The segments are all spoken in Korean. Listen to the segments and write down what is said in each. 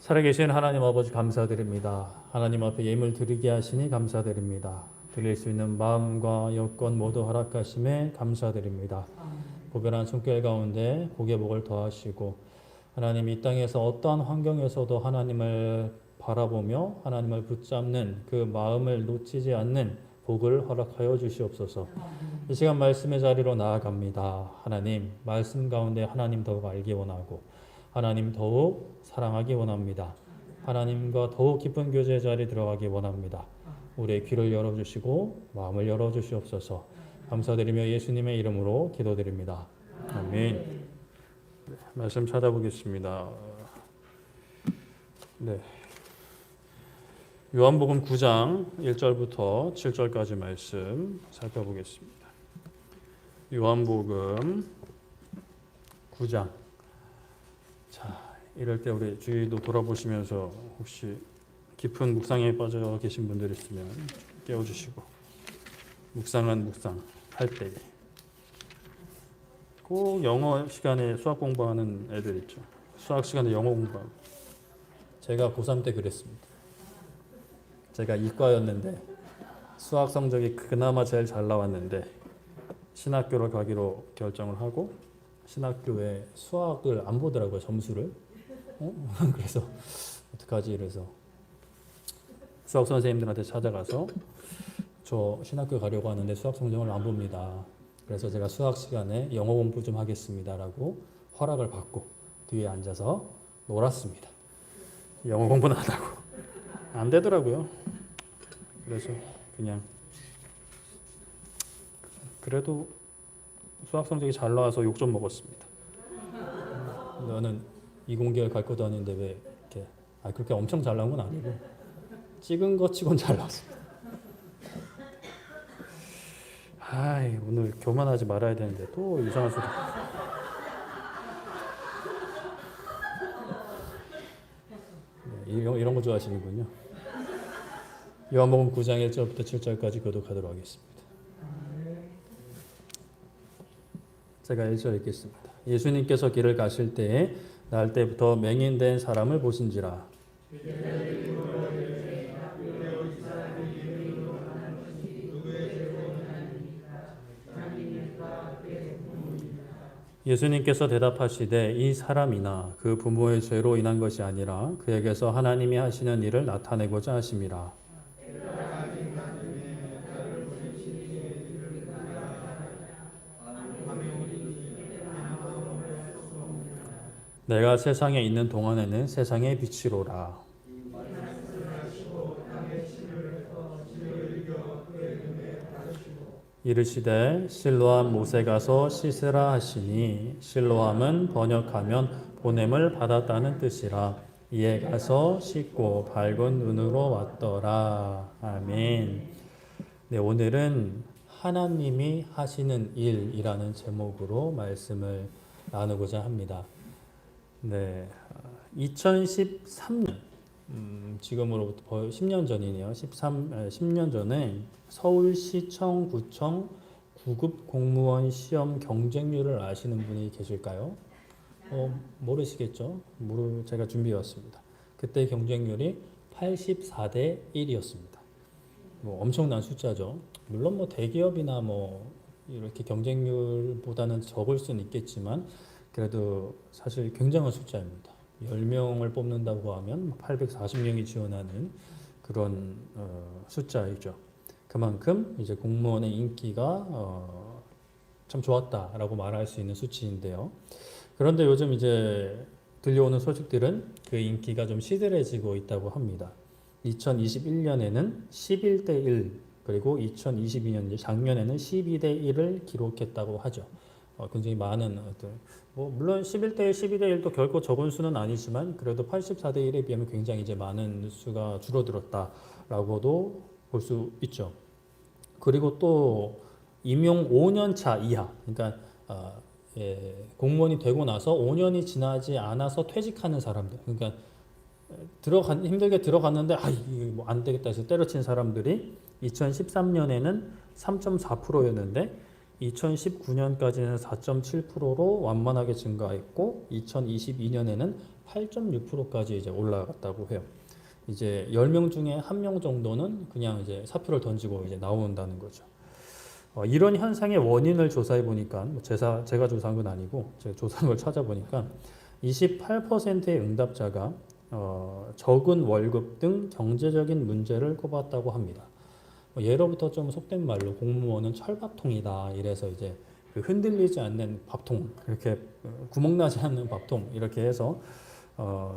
살아계신 하나님 아버지 감사드립니다. 하나님 앞에 예물 드리게 하시니 감사드립니다. 드릴 수 있는 마음과 여건 모두 허락하심에 감사드립니다. 고별한 손길 가운데 복의 복을 더하시고 하나님 이 땅에서 어떠한 환경에서도 하나님을 바라보며 하나님을 붙잡는 그 마음을 놓치지 않는 복을 허락하여 주시옵소서. 이 시간 말씀의 자리로 나아갑니다. 하나님 말씀 가운데 하나님 더욱 알기 원하고 하나님 더욱 사랑하기 원합니다. 하나님과 더욱 깊은 교제의 자리에 들어가기 원합니다. 우리의 귀를 열어주시고 마음을 열어주시옵소서. 감사드리며 예수님의 이름으로 기도드립니다. 아멘. 네, 말씀 찾아보겠습니다. 네, 요한복음 9장 1절부터 7절까지 말씀 살펴보겠습니다. 요한복음 9장. 자, 이럴 때 우리 주위도 돌아보시면서 혹시 깊은 묵상에 빠져 계신 분들 있으면 깨워주시고, 묵상은 묵상할 때에 꼭 영어 시간에 수학 공부하는 애들 있죠. 수학 시간에 영어 공부하고. 제가 고3 때 그랬습니다. 제가 이과였는데 수학 성적이 그나마 제일 잘 나왔는데 신학교를 가기로 결정을 하고 신학교에 수학을 안 보더라고요, 점수를. 그래서 어떡하지? 이래서 수학 선생님들한테 찾아가서 저 신학교 가려고 하는데 수학 성적을 안 봅니다. 그래서 제가 수학 시간에 영어 공부 좀 하겠습니다라고 허락을 받고 뒤에 앉아서 놀았습니다. 영어 공부는 안 하고 안 되더라고요. 그래서 그냥 그래도 수학 성적이 잘 나와서 욕 좀 먹었습니다. 너는 이공계열 갈 것도 아닌데 왜 이렇게 그렇게 엄청 잘 나온 건 아니고 찍은 거 치곤 잘 나왔습니다. 오늘 교만하지 말아야 되는데 또 이상한 소리. 네, 이런 거 좋아하시는군요. 요한복음 9장 1절부터 7절까지 교독하도록 하겠습니다. 제가 1절 읽겠습니다. 예수님께서 길을 가실 때에 날 때부터 맹인된 사람을 보신지라. 예수님께서 대답하시되 이 사람이나 그 부모의 죄로 인한 것이 아니라 그에게서 하나님이 하시는 일을 나타내고자 하심이라. 내가 세상에 있는 동안에는 세상의 빛이로라. 이르시되 실로암 못에 가서 씻으라 하시니 실로암은 번역하면 보냄을 받았다는 뜻이라. 이에 가서 씻고 밝은 눈으로 왔더라. 아멘. 네, 오늘은 하나님이 하시는 일이라는 제목으로 말씀을 나누고자 합니다. 네, 2013년 지금으로부터 거의 10년 전이네요. 10년 전에 서울시청 구청 9급 공무원 시험 경쟁률을 아시는 분이 계실까요? 모르시겠죠? 제가 준비해 왔습니다. 그때 경쟁률이 84대 1이었습니다. 엄청난 숫자죠. 물론 대기업이나 이렇게 경쟁률보다는 적을 수는 있겠지만 그래도 사실 굉장한 숫자입니다. 10명을 뽑는다고 하면 840명이 지원하는 그런 숫자이죠. 그만큼 이제 공무원의 인기가 참 좋았다라고 말할 수 있는 수치인데요. 그런데 요즘 이제 들려오는 소식들은 그 인기가 좀 시들해지고 있다고 합니다. 2021년에는 11대 1 그리고 2022년 작년에는 12대 1을 기록했다고 하죠. 굉장히 많은 물론 11대 1, 12대 1도 결코 적은 수는 아니지만 그래도 84대 1에 비하면 굉장히 이제 많은 수가 줄어들었다라고도 볼 수 있죠. 그리고 또 임용 5년 차 이하, 그러니까 공무원이 되고 나서 5년이 지나지 않아서 퇴직하는 사람들, 그러니까 힘들게 들어갔는데 이거 안 되겠다 해서 때려친 사람들이 2013년에는 3.4%였는데 2019년까지는 4.7%로 완만하게 증가했고 2022년에는 8.6%까지 이제 올라갔다고 해요. 이제 10명 중에 1명 정도는 그냥 이제 사표를 던지고 이제 나온다는 거죠. 이런 현상의 원인을 조사해 보니까 제가 조사한 건 아니고 제가 조사한 걸 찾아보니까 28%의 응답자가 적은 월급 등 경제적인 문제를 꼽았다고 합니다. 예로부터 좀 속된 말로 공무원은 철밥통이다 이래서 이제 그 흔들리지 않는 밥통, 이렇게 구멍나지 않는 밥통 이렇게 해서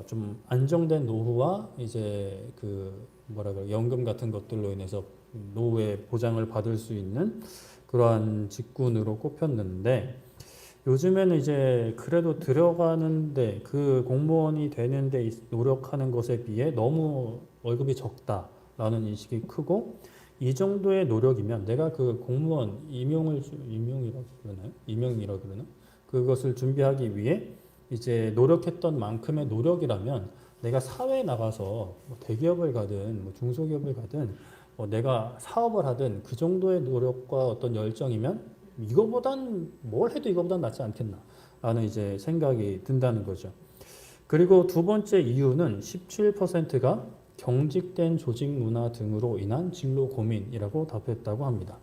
좀 안정된 노후와 이제 그 뭐라 그래 연금 같은 것들로 인해서 노후에 보장을 받을 수 있는 그러한 직군으로 꼽혔는데, 요즘에는 이제 그래도 들어가는데 그 공무원이 되는데 노력하는 것에 비해 너무 월급이 적다라는 인식이 크고, 이 정도의 노력이면 내가 그 공무원 임용이라고 그러나요? 임용이라고 그러나? 그것을 준비하기 위해 이제 노력했던 만큼의 노력이라면 내가 사회에 나가서 뭐 대기업을 가든 뭐 중소기업을 가든 뭐 내가 사업을 하든 그 정도의 노력과 어떤 열정이면 이거보단 뭘 해도 이거보단 낫지 않겠나 라는 이제 생각이 든다는 거죠. 그리고 두 번째 이유는 17%가 경직된 조직 문화 등으로 인한 진로 고민이라고 답했다고 합니다.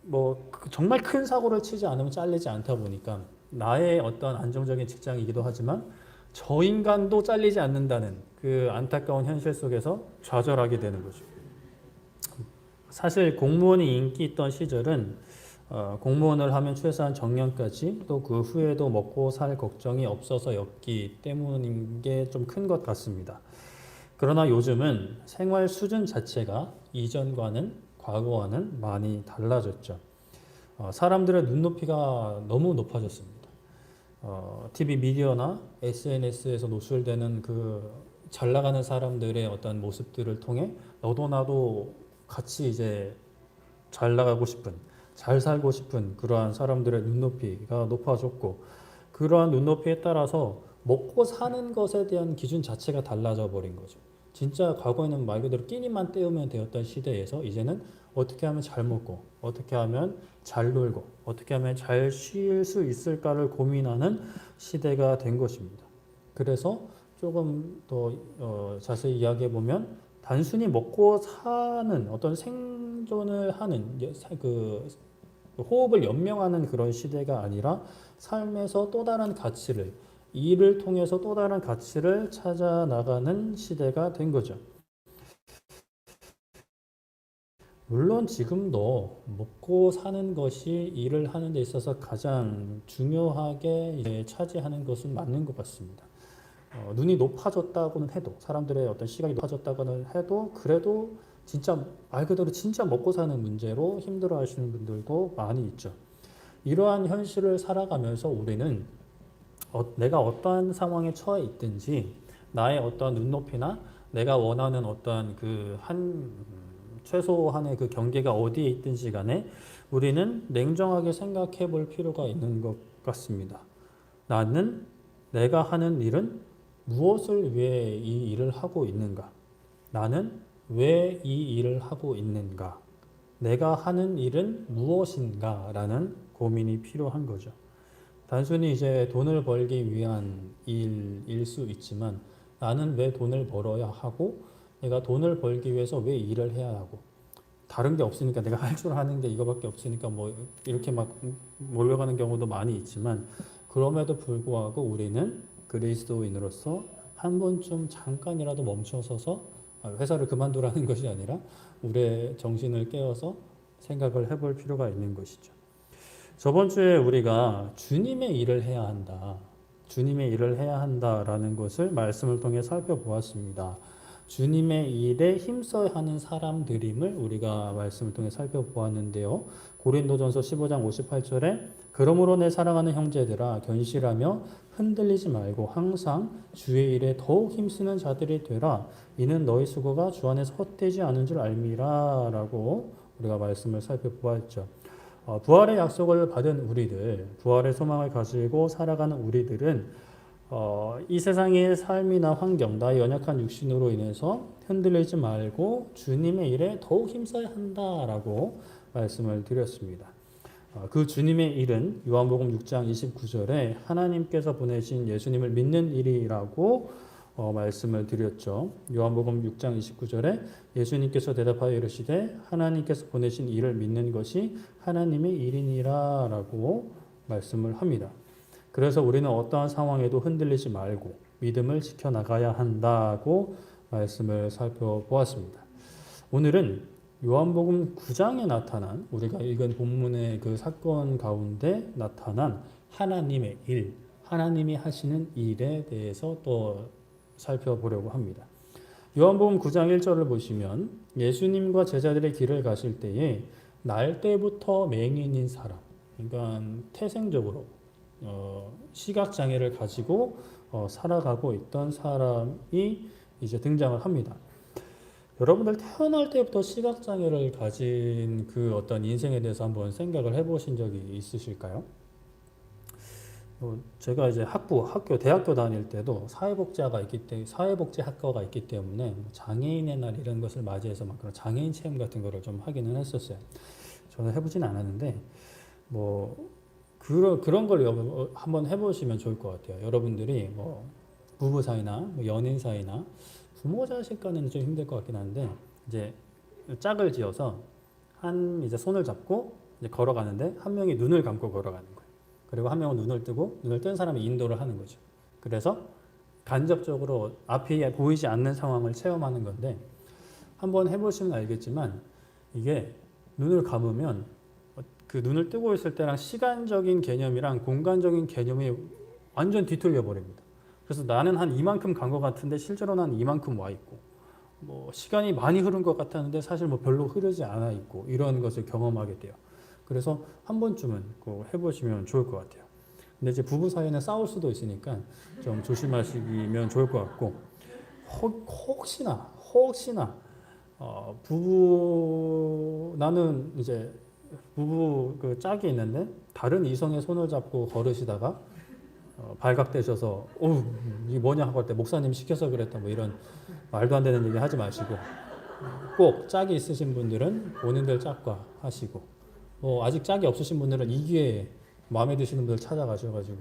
뭐 정말 큰 사고를 치지 않으면 잘리지 않다 보니까 나의 어떤 안정적인 직장이기도 하지만 저 인간도 잘리지 않는다는 그 안타까운 현실 속에서 좌절하게 되는 거죠. 사실 공무원이 인기 있던 시절은 공무원을 하면 최소한 정년까지 또 그 후에도 먹고 살 걱정이 없어서였기 때문인 게 좀 큰 것 같습니다. 그러나 요즘은 생활 수준 자체가 이전과는 과거와는 많이 달라졌죠. 사람들의 눈높이가 너무 높아졌습니다. TV 미디어나 SNS에서 노출되는 그 잘 나가는 사람들의 어떤 모습들을 통해 너도 나도 같이 이제 잘 나가고 싶은, 잘 살고 싶은 그러한 사람들의 눈높이가 높아졌고, 그러한 눈높이에 따라서 먹고 사는 것에 대한 기준 자체가 달라져 버린 거죠. 진짜 과거에는 말 그대로 끼니만 때우면 되었던 시대에서 이제는 어떻게 하면 잘 먹고, 어떻게 하면 잘 놀고, 어떻게 하면 잘 쉴 수 있을까를 고민하는 시대가 된 것입니다. 그래서 조금 더 자세히 이야기해 보면 단순히 먹고 사는 어떤 생존을 하는 그 호흡을 연명하는 그런 시대가 아니라 삶에서 또 다른 가치를, 일을 통해서 또 다른 가치를 찾아 나가는 시대가 된 거죠. 물론 지금도 먹고 사는 것이 일을 하는 데 있어서 가장 중요하게 차지하는 것은 맞는 것 같습니다. 눈이 높아졌다고는 해도, 사람들의 어떤 시각이 높아졌다고는 해도, 그래도 진짜 말 그대로 진짜 먹고 사는 문제로 힘들어 하시는 분들도 많이 있죠. 이러한 현실을 살아가면서 우리는 내가 어떠한 상황에 처해 있든지 나의 어떤 눈높이나 내가 원하는 어떤 그 최소한의 그 경계가 어디에 있든지 간에 우리는 냉정하게 생각해 볼 필요가 있는 것 같습니다. 나는 내가 하는 일은 무엇을 위해 이 일을 하고 있는가? 나는 왜 이 일을 하고 있는가? 내가 하는 일은 무엇인가? 라는 고민이 필요한 거죠. 단순히 이제 돈을 벌기 위한 일일 수 있지만 나는 왜 돈을 벌어야 하고 내가 돈을 벌기 위해서 왜 일을 해야 하고, 다른 게 없으니까 내가 할 줄 아는 게 이거밖에 없으니까 뭐 이렇게 막 몰려가는 경우도 많이 있지만, 그럼에도 불구하고 우리는 그리스도인으로서 한 번쯤 잠깐이라도 멈춰서서 회사를 그만두라는 것이 아니라 우리의 정신을 깨워서 생각을 해볼 필요가 있는 것이죠. 저번 주에 우리가 주님의 일을 해야 한다, 주님의 일을 해야 한다라는 것을 말씀을 통해 살펴보았습니다. 주님의 일에 힘써야 하는 사람들임을 우리가 말씀을 통해 살펴보았는데요. 고린도전서 15장 58절에 그러므로 내 사랑하는 형제들아 견실하며 흔들리지 말고 항상 주의 일에 더욱 힘쓰는 자들이 되라. 이는 너희 수고가 주 안에서 헛되지 않은 줄 알미라 라고 우리가 말씀을 살펴보았죠. 부활의 약속을 받은 우리들, 부활의 소망을 가지고 살아가는 우리들은 이 세상의 삶이나 환경, 나의 연약한 육신으로 인해서 흔들리지 말고 주님의 일에 더욱 힘써야 한다라고 말씀을 드렸습니다. 그 주님의 일은 요한복음 6장 29절에 하나님께서 보내신 예수님을 믿는 일이라고 말씀을 드렸죠. 요한복음 6장 29절에 예수님께서 대답하여 이르시되 하나님께서 보내신 일을 믿는 것이 하나님의 일이니라 라고 말씀을 합니다. 그래서 우리는 어떠한 상황에도 흔들리지 말고 믿음을 지켜나가야 한다고 말씀을 살펴보았습니다. 오늘은 요한복음 9장에 나타난 우리가 읽은 본문의 그 사건 가운데 나타난 하나님의 일, 하나님이 하시는 일에 대해서 또 살펴보려고 합니다. 요한복음 9장 1절을 보시면 예수님과 제자들의 길을 가실 때에 날 때부터 맹인인 사람, 그러니까 태생적으로 시각장애를 가지고 살아가고 있던 사람이 이제 등장을 합니다. 여러분들 태어날 때부터 시각장애를 가진 그 어떤 인생에 대해서 한번 생각을 해보신 적이 있으실까요? 제가 이제 대학교 다닐 때도 사회복지학과가 있기 때문에 장애인의 날 이런 것을 맞이해서 막 그런 장애인 체험 같은 거를 좀 하기는 했었어요. 저는 해보진 않았는데 그런 걸 한번 해보시면 좋을 것 같아요. 여러분들이 부부 사이나 연인 사이나 부모 자식 간에는 좀 힘들 것 같긴 한데 이제 짝을 지어서 이제 손을 잡고 이제 걸어가는데 한 명이 눈을 감고 걸어가는 거예요. 그리고 한 명은 눈을 뜨고 눈을 뜬 사람이 인도를 하는 거죠. 그래서 간접적으로 앞이 보이지 않는 상황을 체험하는 건데 한번 해보시면 알겠지만 이게 눈을 감으면 그 눈을 뜨고 있을 때랑 시간적인 개념이랑 공간적인 개념이 완전 뒤틀려 버립니다. 그래서 나는 한 이만큼 간 것 같은데 실제로는 한 이만큼 와 있고 시간이 많이 흐른 것 같았는데 사실 별로 흐르지 않아 있고 이런 것을 경험하게 돼요. 그래서 한 번쯤은 해보시면 좋을 것 같아요. 근데 이제 부부 사이에는 싸울 수도 있으니까 좀 조심하시면 좋을 것 같고 혹시나 나는 이제 부부 그 짝이 있는데 다른 이성의 손을 잡고 걸으시다가 발각되셔서 이게 뭐냐 하고 할 때 목사님 시켜서 그랬다 이런 말도 안 되는 얘기 하지 마시고 꼭 짝이 있으신 분들은 본인들 짝과 하시고 아직 짝이 없으신 분들은 이 기회에 마음에 드시는 분들 찾아가셔가지고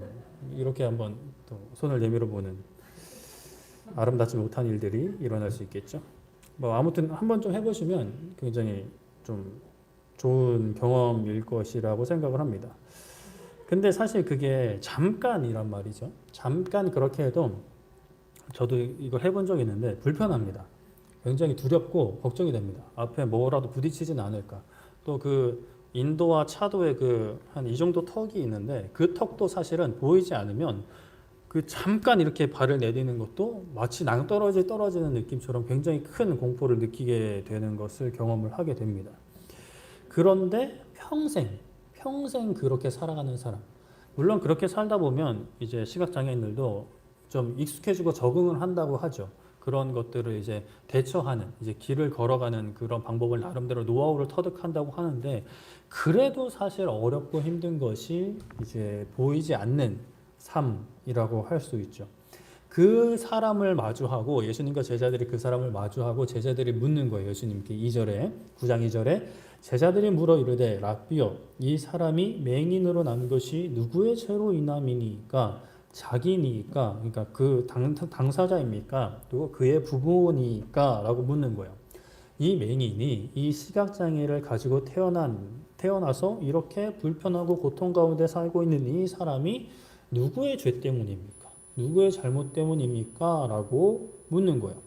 이렇게 한번 또 손을 내밀어 보는 아름답지 못한 일들이 일어날 수 있겠죠. 아무튼 한번 좀 해보시면 굉장히 좀 좋은 경험일 것이라고 생각을 합니다. 근데 사실 그게 잠깐이란 말이죠. 잠깐 그렇게 해도 저도 이걸 해본 적이 있는데 불편합니다. 굉장히 두렵고 걱정이 됩니다. 앞에 뭐라도 부딪히진 않을까. 또 그 인도와 차도에 한 이 정도 턱이 있는데 그 턱도 사실은 보이지 않으면 그 잠깐 이렇게 발을 내딛는 것도 마치 떨어지는 느낌처럼 굉장히 큰 공포를 느끼게 되는 것을 경험을 하게 됩니다. 그런데 평생 그렇게 살아가는 사람. 물론 그렇게 살다 보면 이제 시각장애인들도 좀 익숙해지고 적응을 한다고 하죠. 그런 것들을 이제 대처하는, 이제 길을 걸어가는 그런 방법을 나름대로 노하우를 터득한다고 하는데 그래도 사실 어렵고 힘든 것이 이제 보이지 않는 삶이라고 할 수 있죠. 그 사람을 마주하고 예수님과 제자들이 그 사람을 마주하고 제자들이 묻는 거예요. 예수님께 9장 2절에 제자들이 물어 이르되 라삐여 이 사람이 맹인으로 난 것이 누구의 죄로 인함이니까 자기니까 그러니까 그 당사자입니까? 또 그의 부모니까 라고 묻는 거예요. 이 맹인이 이 시각장애를 가지고 태어나서 이렇게 불편하고 고통 가운데 살고 있는 이 사람이 누구의 죄 때문입니까? 누구의 잘못 때문입니까? 라고 묻는 거예요.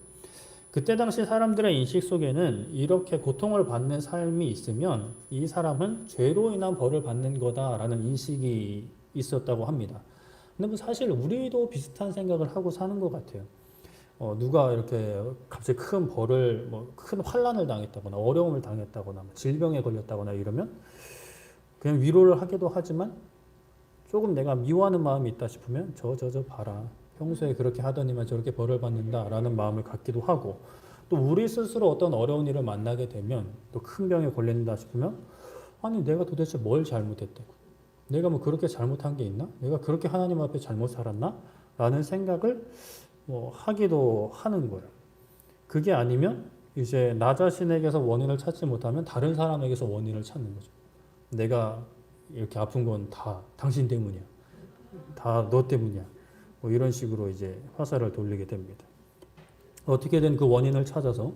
그때 당시 사람들의 인식 속에는 이렇게 고통을 받는 삶이 있으면 이 사람은 죄로 인한 벌을 받는 거다라는 인식이 있었다고 합니다. 근데 사실 우리도 비슷한 생각을 하고 사는 것 같아요. 누가 이렇게 갑자기 큰 벌을 큰 환난을 당했다거나 어려움을 당했다거나 질병에 걸렸다거나 이러면 그냥 위로를 하기도 하지만 조금 내가 미워하는 마음이 있다 싶으면 저 봐라. 평소에 그렇게 하더니만 저렇게 벌을 받는다라는 마음을 갖기도 하고 또 우리 스스로 어떤 어려운 일을 만나게 되면 또 큰 병에 걸린다 싶으면 아니 내가 도대체 뭘 잘못했다고 내가 그렇게 잘못한 게 있나? 내가 그렇게 하나님 앞에 잘못 살았나? 라는 생각을 하기도 하는 거예요. 그게 아니면 이제 나 자신에게서 원인을 찾지 못하면 다른 사람에게서 원인을 찾는 거죠. 내가 이렇게 아픈 건 다 당신 때문이야. 다 너 때문이야. 뭐 이런 식으로 이제 화살을 돌리게 됩니다. 어떻게든 그 원인을 찾아서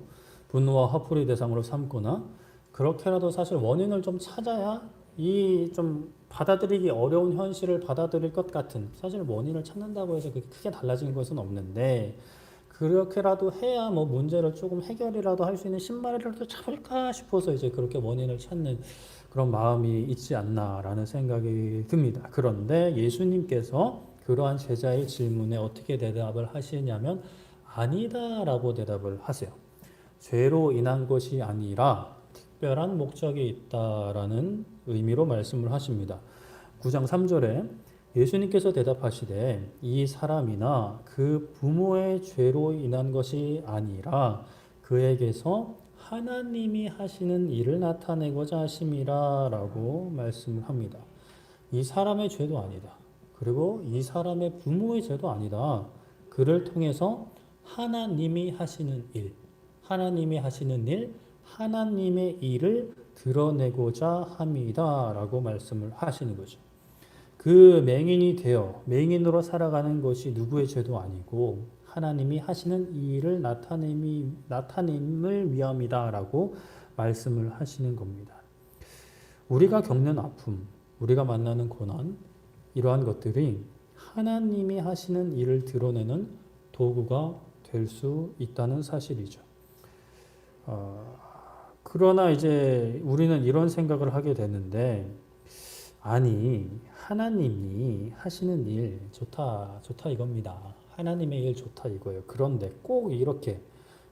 분노와 화풀이 대상으로 삼거나 그렇게라도 사실 원인을 좀 찾아야 이 좀 받아들이기 어려운 현실을 받아들일 것 같은 사실 원인을 찾는다고 해서 그게 크게 달라진 것은 없는데 그렇게라도 해야 뭐 문제를 조금 해결이라도 할 수 있는 신발이라도 잡을까 싶어서 이제 그렇게 원인을 찾는 그런 마음이 있지 않나라는 생각이 듭니다. 그런데 예수님께서 그러한 제자의 질문에 어떻게 대답을 하시냐면 아니다라고 대답을 하세요. 죄로 인한 것이 아니라 특별한 목적이 있다라는 의미로 말씀을 하십니다. 9장 3절에 예수님께서 대답하시되 이 사람이나 그 부모의 죄로 인한 것이 아니라 그에게서 하나님이 하시는 일을 나타내고자 하심이라 라고 말씀을 합니다. 이 사람의 죄도 아니다. 그리고 이 사람의 부모의 죄도 아니다. 그를 통해서 하나님이 하시는 일, 하나님이 하시는 일, 하나님의 일을 드러내고자 함이다 라고 말씀을 하시는 거죠. 그 맹인이 되어 맹인으로 살아가는 것이 누구의 죄도 아니고 하나님이 하시는 이 일을 나타냄을 위함이다 라고 말씀을 하시는 겁니다. 우리가 겪는 아픔, 우리가 만나는 고난, 이러한 것들이 하나님이 하시는 일을 드러내는 도구가 될 수 있다는 사실이죠. 그러나 이제 우리는 이런 생각을 하게 되는데 아니 하나님이 하시는 일 좋다 이겁니다. 하나님의 일 좋다 이거예요. 그런데 꼭 이렇게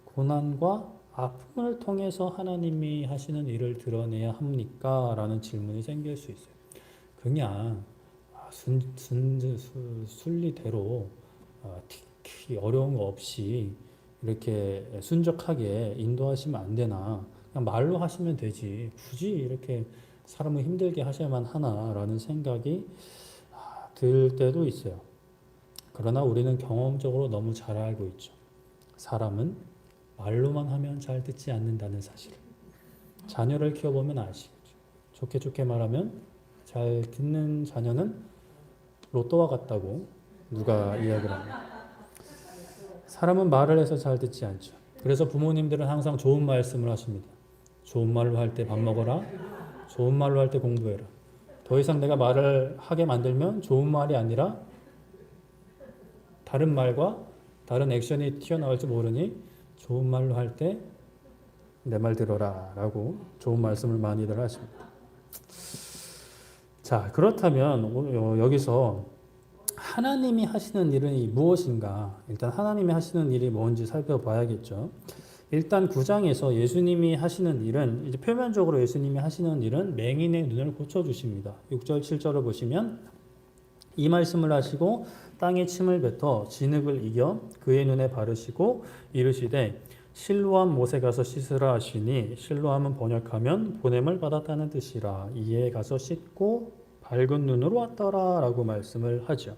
고난과 아픔을 통해서 하나님이 하시는 일을 드러내야 합니까? 라는 질문이 생길 수 있어요. 그냥 순리대로 특히 어려운 거 없이 이렇게 순적하게 인도하시면 안 되나? 그냥 말로 하시면 되지. 굳이 이렇게 사람을 힘들게 하셔야만 하나라는 생각이 들 때도 있어요. 그러나 우리는 경험적으로 너무 잘 알고 있죠. 사람은 말로만 하면 잘 듣지 않는다는 사실. 자녀를 키워보면 아시겠죠. 좋게 말하면 잘 듣는 자녀는 로또와 같다고 누가 이야기를 합니다. 사람은 말을 해서 잘 듣지 않죠. 그래서 부모님들은 항상 좋은 말씀을 하십니다. 좋은 말로 할 때 밥 먹어라. 좋은 말로 할 때 공부해라. 더 이상 내가 말을 하게 만들면 좋은 말이 아니라 다른 말과 다른 액션이 튀어나올지 모르니 좋은 말로 할 때 내 말 들어라 라고 좋은 말씀을 많이들 하십니다. 자, 그렇다면 여기서 하나님이 하시는 일은 무엇인가? 일단 하나님이 하시는 일이 뭔지 살펴봐야겠죠. 일단 9장에서 예수님이 하시는 일은 이제 표면적으로 예수님이 하시는 일은 맹인의 눈을 고쳐주십니다. 6절 7절을 보시면 이 말씀을 하시고 땅에 침을 뱉어 진흙을 이겨 그의 눈에 바르시고 이르시되 실로암 못에 가서 씻으라 하시니 실로암은 번역하면 보냄을 받았다는 뜻이라 이에 가서 씻고 밝은 눈으로 왔더라 라고 말씀을 하죠.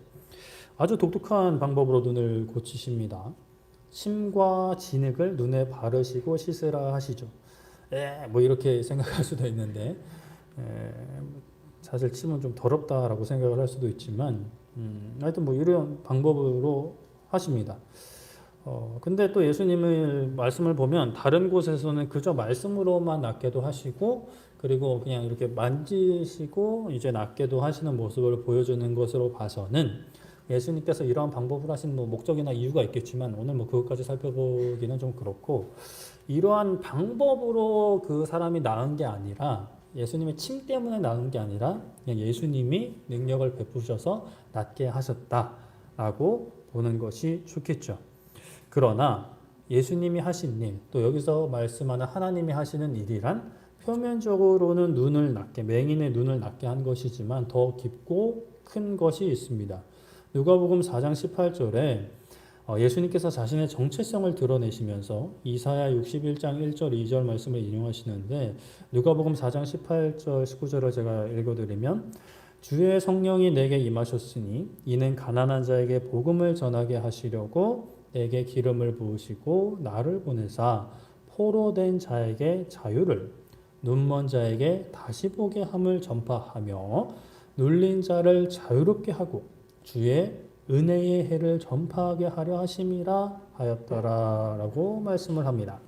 아주 독특한 방법으로 눈을 고치십니다. 침과 진흙을 눈에 바르시고 씻으라 하시죠. 뭐 이렇게 생각할 수도 있는데 사실 침은 좀 더럽다라고 생각을 할 수도 있지만 하여튼 뭐 이런 방법으로 하십니다. 근데 또 예수님의 말씀을 보면 다른 곳에서는 그저 말씀으로만 낫게도 하시고 그리고 그냥 이렇게 만지시고 이제 낫게도 하시는 모습을 보여주는 것으로 봐서는 예수님께서 이러한 방법을 하신 뭐 목적이나 이유가 있겠지만 오늘 뭐 그것까지 살펴보기는 좀 그렇고 이러한 방법으로 그 사람이 나은 게 아니라 예수님의 침 때문에 나은 게 아니라 그냥 예수님이 능력을 베푸셔서 낫게 하셨다라고 보는 것이 좋겠죠. 그러나 예수님이 하신 일, 또 여기서 말씀하는 하나님이 하시는 일이란 표면적으로는 눈을 낫게, 맹인의 눈을 낫게 한 것이지만 더 깊고 큰 것이 있습니다. 누가복음 4장 18절에 예수님께서 자신의 정체성을 드러내시면서 이사야 61장 1절 2절 말씀을 인용하시는데 누가복음 4장 18절 19절을 제가 읽어드리면 주의 성령이 내게 임하셨으니 이는 가난한 자에게 복음을 전하게 하시려고 내게 기름을 부으시고 나를 보내사 포로된 자에게 자유를 눈먼 자에게 다시 보게 함을 전파하며 눌린 자를 자유롭게 하고 주의 은혜의 해를 전파하게 하려 하심이라 하였더라 라고 말씀을 합니다.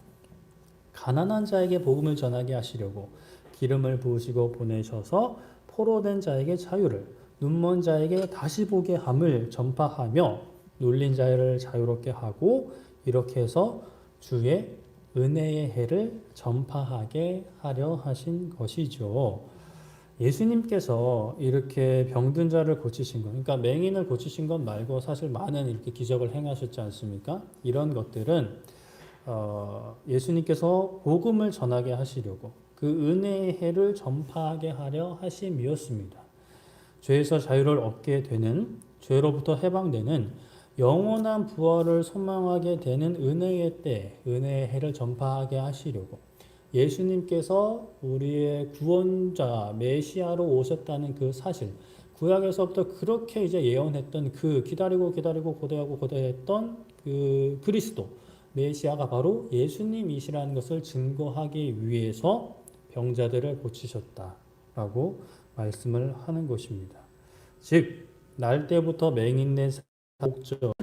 가난한 자에게 복음을 전하게 하시려고 기름을 부으시고 보내셔서 포로된 자에게 자유를, 눈먼 자에게 다시 보게 함을 전파하며 눌린 자를 자유롭게 하고 이렇게 해서 주의 은혜의 해를 전파하게 하려 하신 것이죠. 예수님께서 이렇게 병든 자를 고치신 것, 그러니까 맹인을 고치신 것 말고 사실 많은 이렇게 기적을 행하셨지 않습니까? 이런 것들은 예수님께서 복음을 전하게 하시려고 그 은혜의 해를 전파하게 하려 하심이었습니다. 죄에서 자유를 얻게 되는, 죄로부터 해방되는 영원한 부활을 소망하게 되는 은혜의 때, 은혜의 해를 전파하게 하시려고 예수님께서 우리의 구원자 메시아로 오셨다는 그 사실, 구약에서부터 그렇게 이제 예언했던 그 기다리고 고대했던 그 그리스도 메시아가 바로 예수님이시라는 것을 증거하기 위해서 병자들을 고치셨다라고 말씀을 하는 것입니다. 즉 날 때부터 맹인된 목적은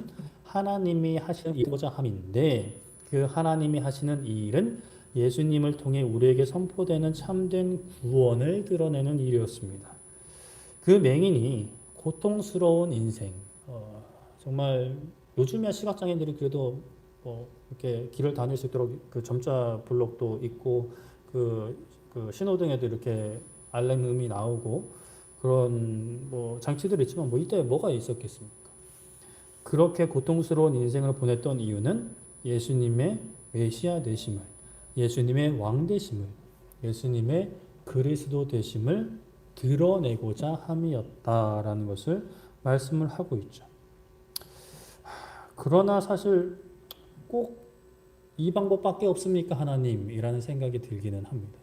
하나님이 하시는 일이고자 함인데 그 하나님이 하시는 이 일은 예수님을 통해 우리에게 선포되는 참된 구원을 드러내는 일이었습니다. 그 맹인이 고통스러운 인생, 정말 요즘에 시각장애인들이 그래도 이렇게 길을 다닐 수 있도록 그 점자 블록도 있고 그 신호등에도 이렇게 알림음이 나오고 그런 장치들이 있지만 이때 뭐가 있었겠습니까? 그렇게 고통스러운 인생을 보냈던 이유는 예수님의 메시아 되심을, 예수님의 왕 되심을, 예수님의 그리스도 되심을 드러내고자 함이었다라는 것을 말씀을 하고 있죠. 그러나 사실 꼭 이 방법밖에 없습니까 하나님이라는 생각이 들기는 합니다.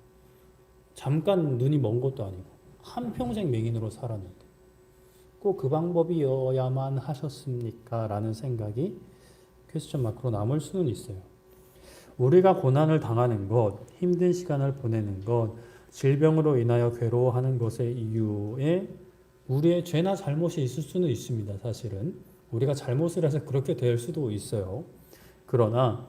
잠깐 눈이 먼 것도 아니고 한평생 맹인으로 살았는데 꼭 그 방법이어야만 하셨습니까? 라는 생각이 퀘스천 마크로 남을 수는 있어요. 우리가 고난을 당하는 것, 힘든 시간을 보내는 것, 질병으로 인하여 괴로워하는 것의 이유에 우리의 죄나 잘못이 있을 수는 있습니다. 사실은 우리가 잘못을 해서 그렇게 될 수도 있어요. 그러나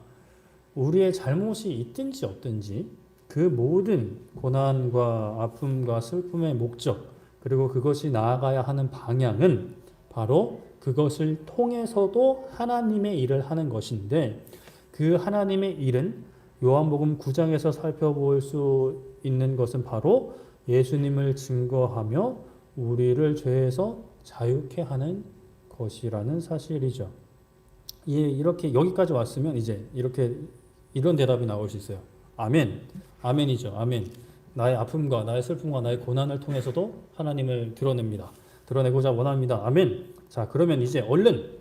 우리의 잘못이 있든지 없든지 그 모든 고난과 아픔과 슬픔의 목적 그리고 그것이 나아가야 하는 방향은 바로 그것을 통해서도 하나님의 일을 하는 것인데 그 하나님의 일은 요한복음 9장에서 살펴볼 수 있는 것은 바로 예수님을 증거하며 우리를 죄에서 자유케 하는 것이라는 사실이죠. 이렇게 여기까지 왔으면 이제 이런 대답이 나올 수 있어요. 아멘. 아멘이죠. 아멘. 나의 아픔과 나의 슬픔과 나의 고난을 통해서도 하나님을 드러냅니다. 드러내고자 원합니다. 아멘. 자, 그러면 이제 얼른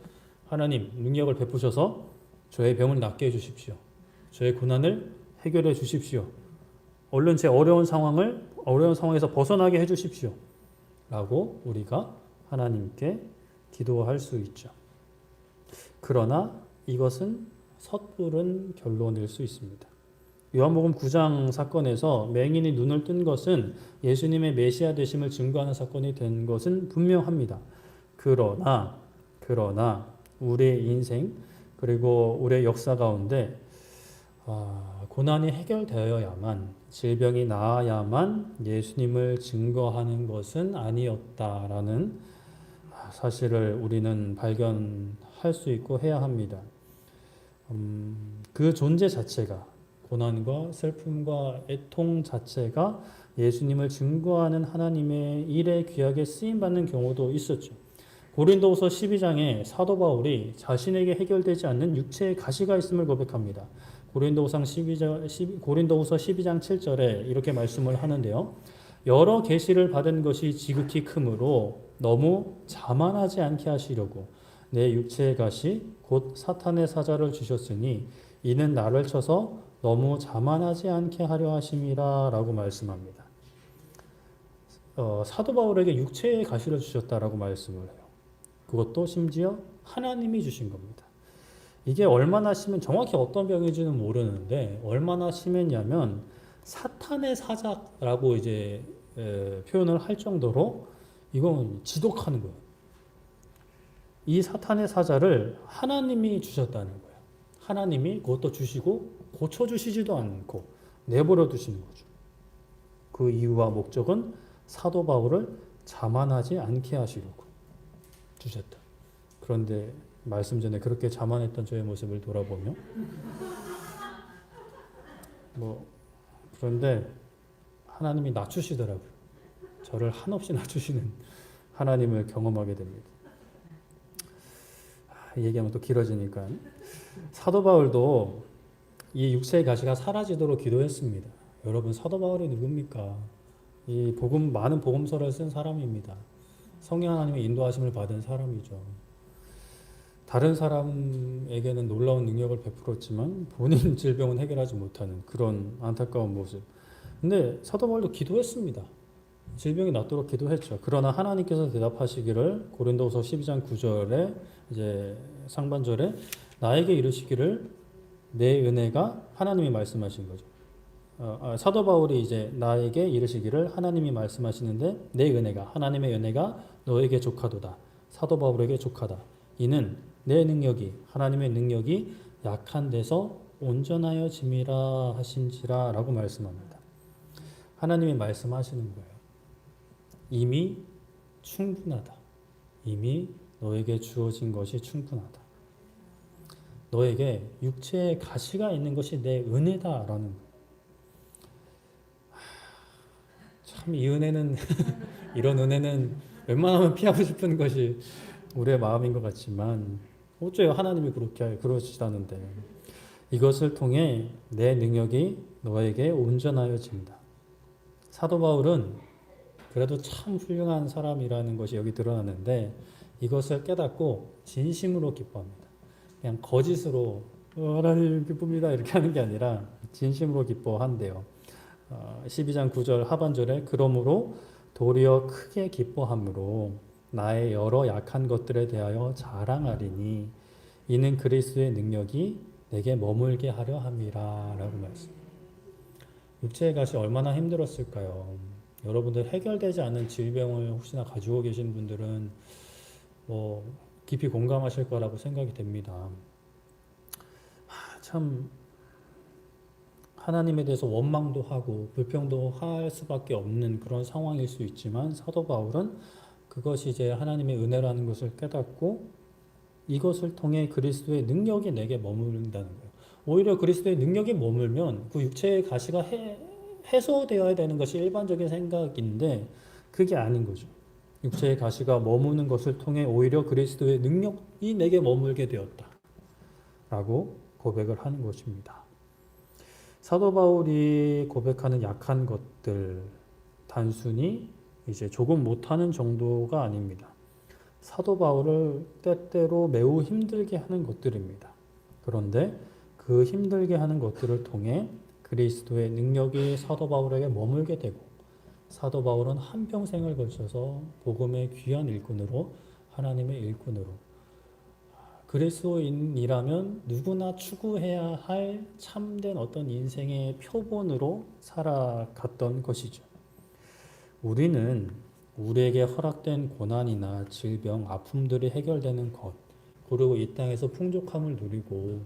하나님 능력을 베푸셔서 저의 병을 낫게 해주십시오. 저의 고난을 해결해 주십시오. 얼른 제 어려운 상황에서 벗어나게 해주십시오. 라고 우리가 하나님께 기도할 수 있죠. 그러나 이것은 섣부른 결론일 수 있습니다. 요한복음 9장 사건에서 맹인이 눈을 뜬 것은 예수님의 메시아 되심을 증거하는 사건이 된 것은 분명합니다. 그러나 우리의 인생 그리고 우리의 역사 가운데 고난이 해결되어야만 질병이 나아야만 예수님을 증거하는 것은 아니었다라는 사실을 우리는 발견할 수 있고 해야 합니다. 그 존재 자체가 고난과 슬픔과 애통 자체가 예수님을 증거하는 하나님의 일에 귀하게 쓰임받는 경우도 있었죠. 고린도후서 12장에 사도 바울이 자신에게 해결되지 않는 육체의 가시가 있음을 고백합니다. 고린도후서 12장 7절에 이렇게 말씀을 하는데요. 여러 계시를 받은 것이 지극히 크므로 너무 자만하지 않게 하시려고 내 육체의 가시 곧 사탄의 사자를 주셨으니 이는 나를 쳐서 너무 자만하지 않게 하려 하심이라 라고 말씀합니다. 사도 바울에게 육체의 가시를 주셨다라고 말씀을 해요. 그것도 심지어 하나님이 주신 겁니다. 이게 얼마나 심한, 정확히 어떤 병인지는 모르는데 얼마나 심했냐면 사탄의 사자라고 이제 표현을 할 정도로 이건 지독하는 거예요. 이 사탄의 사자를 하나님이 주셨다는 거예요. 하나님이 그것도 주시고 고쳐주시지도 않고 내버려 두시는 거죠. 그 이유와 목적은 사도 바울을 자만하지 않게 하시려고 주셨다. 그런데 말씀 전에 그렇게 자만했던 저의 모습을 돌아보며 그런데 하나님이 낮추시더라고요. 저를 한없이 낮추시는 하나님을 경험하게 됩니다. 얘기하면 또 길어지니까 사도 바울도 이 육체의 가시가 사라지도록 기도했습니다. 여러분 사도 바울이 누굽니까? 이 많은 복음서를 쓴 사람입니다. 성령 하나님의 인도하심을 받은 사람이죠. 다른 사람에게는 놀라운 능력을 베풀었지만 본인 질병은 해결하지 못하는 그런 안타까운 모습. 근데 사도 바울도 기도했습니다. 질병이 낫도록 기도했죠. 그러나 하나님께서 대답하시기를 고린도후서 12장 9절에 이제 상반절에 나에게 이르시기를 내 은혜가 하나님이 말씀하신 거죠. 사도 바울이 이제 나에게 이르시기를 하나님이 말씀하시는데 내 은혜가 하나님의 은혜가 너에게 족하도다. 사도 바울에게 족하다. 이는 내 능력이 하나님의 능력이 약한 데서 온전하여 짐이라 하신지라 라고 말씀합니다. 하나님이 말씀하시는 거예요. 이미 충분하다. 이미 너에게 주어진 것이 충분하다. 너에게 육체의 가시가 있는 것이 내 은혜다라는 거예요. 참 이 은혜는 이런 은혜는 웬만하면 피하고 싶은 것이 우리의 마음인 것 같지만 어째요 하나님이 그렇게 그러시다는데 이것을 통해 내 능력이 너에게 온전하여진다. 사도 바울은 그래도 참 훌륭한 사람이라는 것이 여기 드러나는데 이것을 깨닫고 진심으로 기뻐합니다. 그냥 거짓으로 하나님 기쁩니다 이렇게 하는 게 아니라 진심으로 기뻐한대요. 12장 9절 하반절에 그러므로 도리어 크게 기뻐함으로 나의 여러 약한 것들에 대하여 자랑하리니 이는 그리스도의 능력이 내게 머물게 하려 함이라 라고 말씀합니다. 육체의 가시 얼마나 힘들었을까요? 여러분들 해결되지 않은 질병을 혹시나 가지고 계신 분들은 깊이 공감하실 거라고 생각이 됩니다. 참 하나님에 대해서 원망도 하고 불평도 할 수밖에 없는 그런 상황일 수 있지만 사도 바울은 그것이 이제 하나님의 은혜라는 것을 깨닫고 이것을 통해 그리스도의 능력이 내게 머무른다는 거예요. 오히려 그리스도의 능력이 머물면 그 육체의 가시가 해소되어야 되는 것이 일반적인 생각인데 그게 아닌 거죠. 육체의 가시가 머무는 것을 통해 오히려 그리스도의 능력이 내게 머물게 되었다. 라고 고백을 하는 것입니다. 사도 바울이 고백하는 약한 것들 단순히 이제 조금 못하는 정도가 아닙니다. 사도 바울을 때때로 매우 힘들게 하는 것들입니다. 그런데 그 힘들게 하는 것들을 통해 그리스도의 능력이 사도 바울에게 머물게 되고 사도 바울은 한평생을 걸쳐서 복음의 귀한 일꾼으로 하나님의 일꾼으로 그리스도인이라면 누구나 추구해야 할 참된 어떤 인생의 표본으로 살아갔던 것이죠. 우리는 우리에게 허락된 고난이나 질병, 아픔들이 해결되는 것, 그리고 이 땅에서 풍족함을 누리고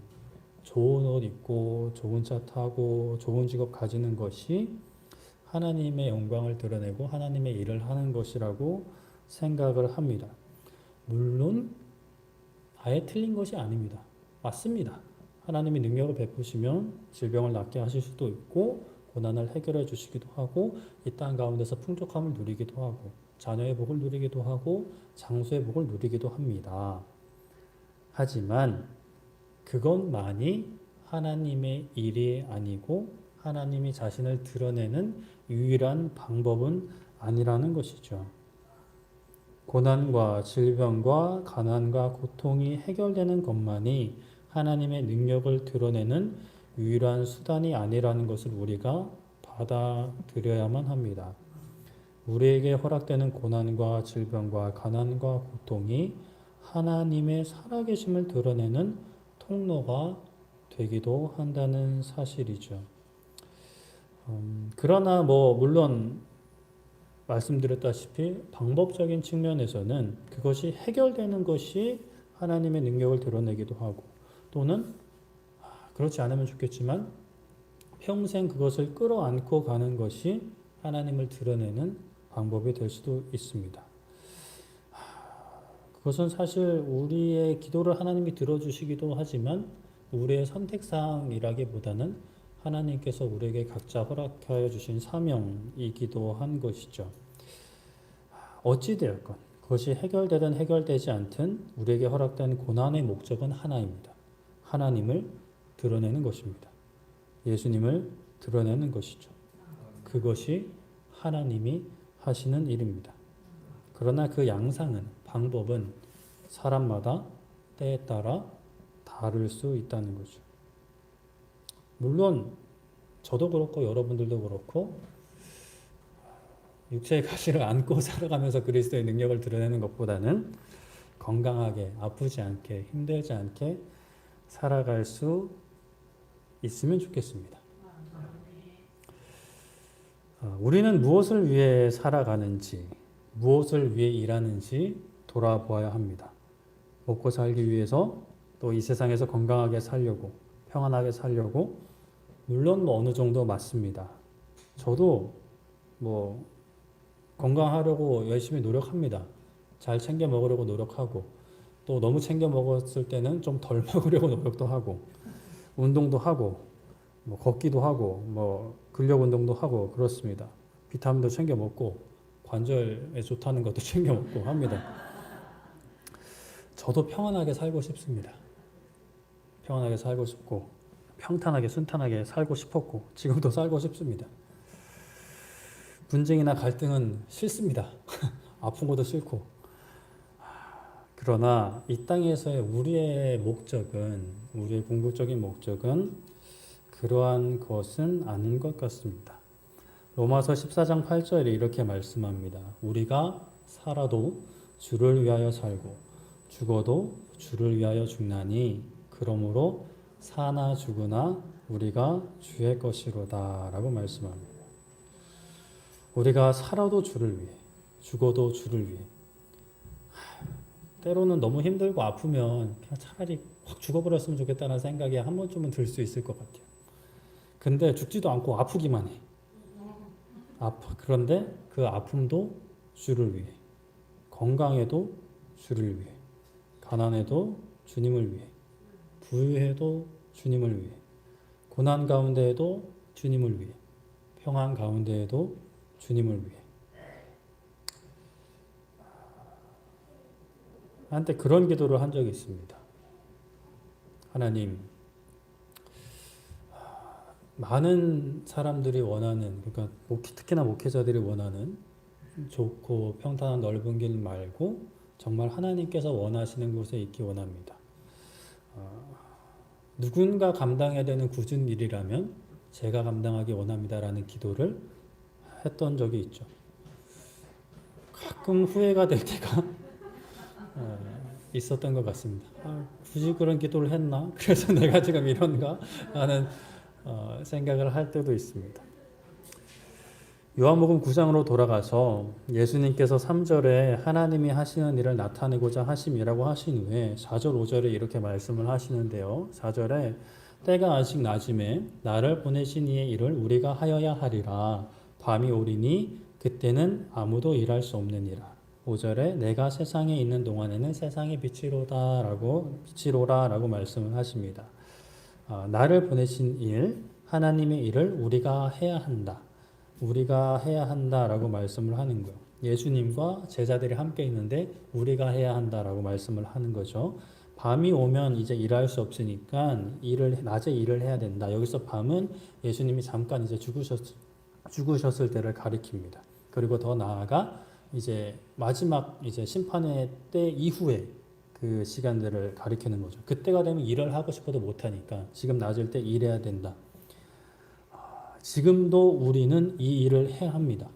좋은 옷 입고 좋은 차 타고 좋은 직업 가지는 것이 하나님의 영광을 드러내고 하나님의 일을 하는 것이라고 생각을 합니다. 물론 아예 틀린 것이 아닙니다. 맞습니다. 하나님이 능력을 베푸시면 질병을 낫게 하실 수도 있고 고난을 해결해 주시기도 하고 이 땅 가운데서 풍족함을 누리기도 하고 자녀의 복을 누리기도 하고 장수의 복을 누리기도 합니다. 하지만 그것만이 하나님의 일이 아니고 하나님이 자신을 드러내는 유일한 방법은 아니라는 것이죠. 고난과 질병과 가난과 고통이 해결되는 것만이 하나님의 능력을 드러내는 유일한 수단이 아니라는 것을 우리가 받아들여야만 합니다. 우리에게 허락되는 고난과 질병과 가난과 고통이 하나님의 살아계심을 드러내는 통로가 되기도 한다는 사실이죠. 그러나 물론 말씀드렸다시피 방법적인 측면에서는 그것이 해결되는 것이 하나님의 능력을 드러내기도 하고, 또는 그렇지 않으면 좋겠지만 평생 그것을 끌어안고 가는 것이 하나님을 드러내는 방법이 될 수도 있습니다. 그것은 사실 우리의 기도를 하나님이 들어주시기도 하지만 우리의 선택사항이라기보다는 하나님께서 우리에게 각자 허락하여 주신 사명이기도 한 것이죠. 어찌되었건 그것이 해결되든 해결되지 않든 우리에게 허락된 고난의 목적은 하나입니다. 하나님을 드러내는 것입니다. 예수님을 드러내는 것이죠. 그것이 하나님이 하시는 일입니다. 그러나 그 양상은, 방법은 사람마다 때에 따라 다를 수 있다는 거죠. 물론 저도 그렇고 여러분들도 그렇고 육체의 가시를 안고 살아가면서 그리스도의 능력을 드러내는 것보다는 건강하게, 아프지 않게, 힘들지 않게 살아갈 수 있으면 좋겠습니다. 우리는 무엇을 위해 살아가는지, 무엇을 위해 일하는지 돌아보아야 합니다. 먹고 살기 위해서, 또 이 세상에서 건강하게 살려고, 평안하게 살려고, 물론 어느 정도 맞습니다. 저도 건강하려고 열심히 노력합니다. 잘 챙겨 먹으려고 노력하고, 또 너무 챙겨 먹었을 때는 좀 덜 먹으려고 노력도 하고, 운동도 하고, 걷기도 하고, 근력 운동도 하고 그렇습니다. 비타민도 챙겨 먹고, 관절에 좋다는 것도 챙겨 먹고 합니다. 저도 평안하게 살고 싶습니다. 평안하게 살고 싶고, 평탄하게 순탄하게 살고 싶었고, 지금도 살고 싶습니다. 분쟁이나 갈등은 싫습니다. 아픈 것도 싫고. 그러나 이 땅에서의 우리의 목적은, 우리의 궁극적인 목적은 그러한 것은 아닌 것 같습니다. 로마서 14장 8절에 이렇게 말씀합니다. 우리가 살아도 주를 위하여 살고 죽어도 주를 위하여 죽나니 그러므로 사나 죽으나 우리가 주의 것이로다 라고 말씀합니다. 우리가 살아도 주를 위해, 죽어도 주를 위해. 때로는 너무 힘들고 아프면 그냥 차라리 확 죽어버렸으면 좋겠다는 생각이 한 번쯤은 들 수 있을 것 같아요. 근데 죽지도 않고 아프기만 해. 그런데 그 아픔도 주를 위해, 건강해도 주를 위해, 가난해도 주님을 위해, 부유해도 주님을 위해, 고난 가운데에도 주님을 위해, 평안 가운데에도 주님을 위해. 한때 그런 기도를 한 적이 있습니다. 하나님, 많은 사람들이 원하는, 그러니까 특히나 목회자들이 원하는 좋고 평탄한 넓은 길 말고 정말 하나님께서 원하시는 곳에 있기 원합니다. 누군가 감당해야 되는 굳은 일이라면 제가 감당하기 원합니다라는 기도를 했던 적이 있죠. 가끔 후회가 될 때가 있었던 것 같습니다. 굳이 그런 기도를 했나? 그래서 내가 지금 이런가? 하는 생각을 할 때도 있습니다. 요한복음 9장으로 돌아가서 예수님께서 3절에 하나님이 하시는 일을 나타내고자 하심이라고 하신 후에 4절 5절에 이렇게 말씀을 하시는데요. 4절에 때가 아직 낮음에 나를 보내신 이의 일을 우리가 하여야 하리라. 밤이 오리니 그때는 아무도 일할 수 없느니라. 5절에 내가 세상에 있는 동안에는 세상의 빛이로라라고 말씀을 하십니다. 나를 보내신 일, 하나님의 일을 우리가 해야 한다. 우리가 해야 한다라고 말씀을 하는 거예요. 예수님과 제자들이 함께 있는데 우리가 해야 한다라고 말씀을 하는 거죠. 밤이 오면 이제 일할 수 없으니까 낮에 일을 해야 된다. 여기서 밤은 예수님이 잠깐 이제 죽으셨을 때를 가리킵니다. 그리고 더 나아가 이제 마지막 이제 심판의 때 이후에 그 시간들을 가리키는 거죠. 그때가 되면 일을 하고 싶어도 못하니까 지금 낮을 때 일해야 된다. 지금도 우리는 이 일을 해야 합니다.